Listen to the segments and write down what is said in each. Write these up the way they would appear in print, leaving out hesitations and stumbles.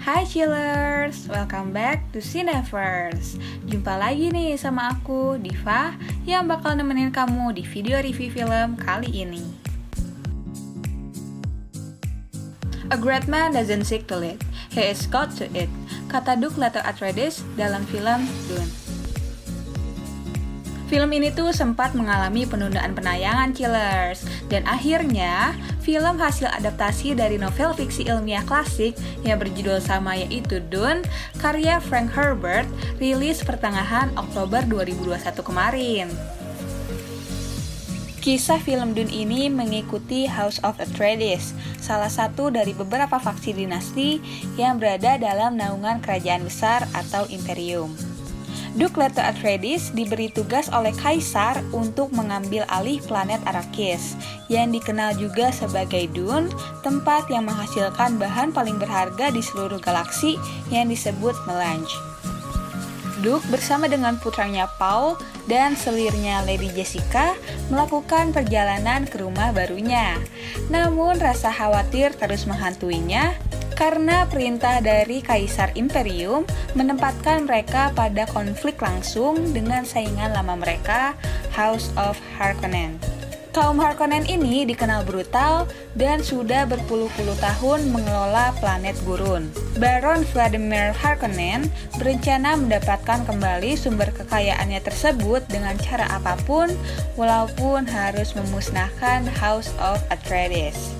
Hai chillers, welcome back to Cineverse. Jumpa lagi nih sama aku, Diva, yang bakal nemenin kamu di video review film kali ini. A great man doesn't seek to lead, he is called to it, kata Doug Leto Atreides dalam film Dune. Film ini tuh sempat mengalami penundaan penayangan chillers, dan akhirnya film hasil adaptasi dari novel fiksi ilmiah klasik yang berjudul sama yaitu Dune, karya Frank Herbert, rilis pertengahan Oktober 2021 kemarin. Kisah film Dune ini mengikuti House of Atreides, salah satu dari beberapa faksi dinasti yang berada dalam naungan kerajaan besar atau imperium. Doug Leto Atreides diberi tugas oleh Kaisar untuk mengambil alih planet Arrakis, yang dikenal juga sebagai Dune, tempat yang menghasilkan bahan paling berharga di seluruh galaksi yang disebut melange. Doug bersama dengan putranya Paul dan selirnya Lady Jessica melakukan perjalanan ke rumah barunya. Namun rasa khawatir terus menghantuinya karena perintah dari Kaisar Imperium menempatkan mereka pada konflik langsung dengan saingan lama mereka, House of Harkonnen. Kaum Harkonnen ini dikenal brutal dan sudah berpuluh-puluh tahun mengelola planet gurun. Baron Vladimir Harkonnen berencana mendapatkan kembali sumber kekayaannya tersebut dengan cara apapun, walaupun harus memusnahkan House of Atreides.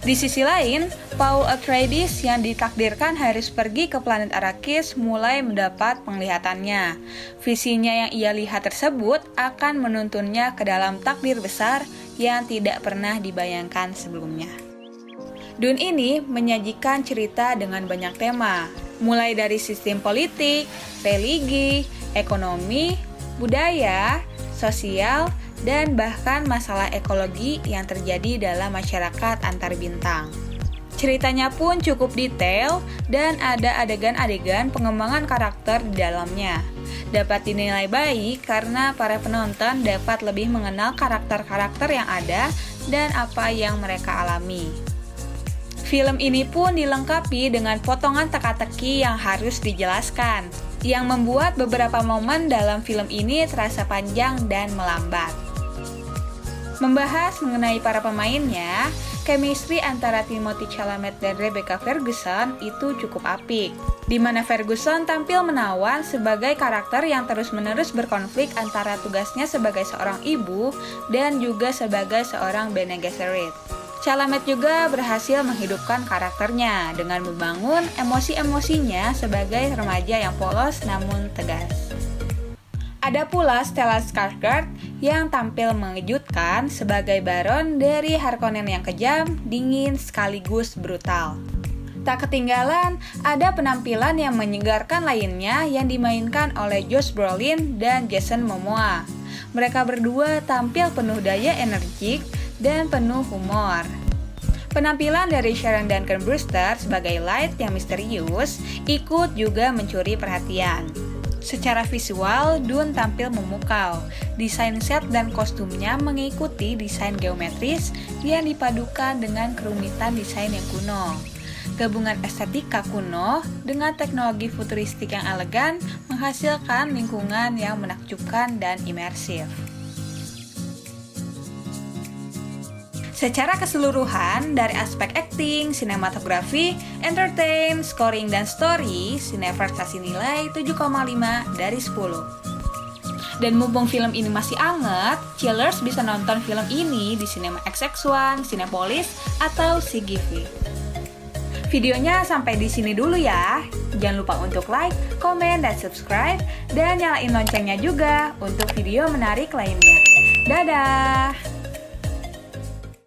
Di sisi lain, Paul Atreides yang ditakdirkan harus pergi ke planet Arrakis mulai mendapat penglihatannya. Visinya yang ia lihat tersebut akan menuntunnya ke dalam takdir besar yang tidak pernah dibayangkan sebelumnya. Dune ini menyajikan cerita dengan banyak tema, mulai dari sistem politik, religi, ekonomi, budaya, sosial, dan bahkan masalah ekologi yang terjadi dalam masyarakat antar bintang. Ceritanya pun cukup detail dan ada adegan-adegan pengembangan karakter di dalamnya. Dapat dinilai baik karena para penonton dapat lebih mengenal karakter-karakter yang ada dan apa yang mereka alami. Film ini pun dilengkapi dengan potongan teka-teki yang harus dijelaskan, yang membuat beberapa momen dalam film ini terasa panjang dan melambat. Membahas mengenai para pemainnya, chemistry antara Timothée Chalamet dan Rebecca Ferguson itu cukup apik, di mana Ferguson tampil menawan sebagai karakter yang terus-menerus berkonflik antara tugasnya sebagai seorang ibu dan juga sebagai seorang Bene Gesserit. Chalamet juga berhasil menghidupkan karakternya dengan membangun emosi-emosinya sebagai remaja yang polos namun tegas. Ada pula Stellan Skarsgård yang tampil mengejutkan sebagai Baron dari Harkonnen yang kejam, dingin, sekaligus brutal. Tak ketinggalan, ada penampilan yang menyegarkan lainnya yang dimainkan oleh Josh Brolin dan Jason Momoa. Mereka berdua tampil penuh daya energik dan penuh humor. Penampilan dari Sharon Duncan Brewster sebagai Light yang misterius ikut juga mencuri perhatian. Secara visual, Dune tampil memukau. Desain set dan kostumnya mengikuti desain geometris yang dipadukan dengan kerumitan desain yang kuno. Gabungan estetika kuno dengan teknologi futuristik yang elegan menghasilkan lingkungan yang menakjubkan dan imersif. Secara keseluruhan, dari aspek acting, sinematografi, entertain, scoring, dan story, Cineverse kasih nilai 7,5 dari 10. Dan mumpung film ini masih anget, chillers bisa nonton film ini di Cinema XX1, Cinepolis, atau CGV. Videonya sampai di sini dulu ya. Jangan lupa untuk like, komen, dan subscribe, dan nyalain loncengnya juga untuk video menarik lainnya. Dadah!